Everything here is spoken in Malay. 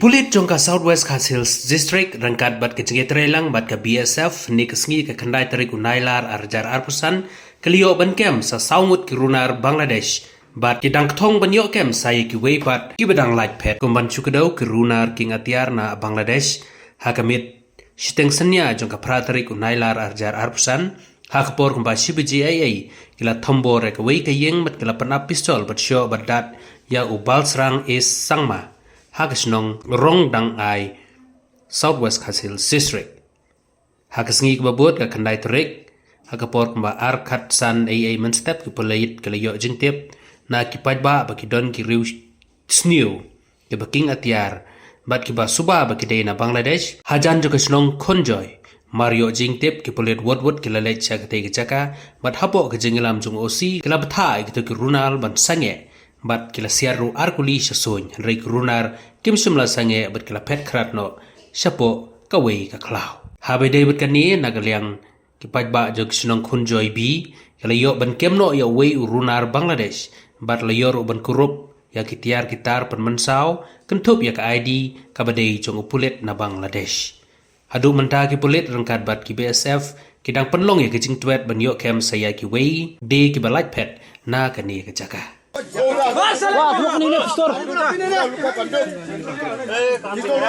Kipulit jongka Southwest Hills District rangkat bat ke Jengetrelang bat ke BSF ni kesengi ke kendai tarik unailar arjar arpusan kelio ban kem sa saungut ki runar Bangladesh bat ki dangtong ban yo kem saya ki wei bat ki bedang light pet kumban chukadau ki runar king atiar na Bangladesh hakamit shiteng senya jongka pratarik unailar arjar arpusan hakapor kumba shibiji ai kila thombor ek wei ke yeng bat kila panap pistol bat syo bat dat ya ubal serang is sangma Hagasnong rong dang ai Southwest Hills District. Hagasngi kebabut ke kendai terik. Hagapor kemba arkat san ai menstep ke pelait ke layo jengtip. Na kipat ba baki don ki riu snew ke baking atiar. Bat ki ba suba baki day na Bangladesh. Hajan jo kesnong konjoy. Mario jengtip ke pelait wot ke lalait cak ke jaka. Bat hapo ke jengelam jung osi ke labatai ke tu runal ban sange. Bat kila siaru arkuli syasuny reik runar kim sumla sange bat kila pet kratno syapo kawei ka klau habe day bat kani nagaliang kipat ba jog sinong kunjoy bi kila yo ban kemno ya wei runar Bangladesh bat layor ban kurup ya kitiar kitar pan mensau kentup ya ka ID kabadai jong upulit na Bangladesh hadu menta ki pulit rangkat bat ki BSF kidang penlong ya kicing tuet ban yo kem saya ki wei de ki balait pet na kani ka jaka Wah, blok ni pistol. Pistol.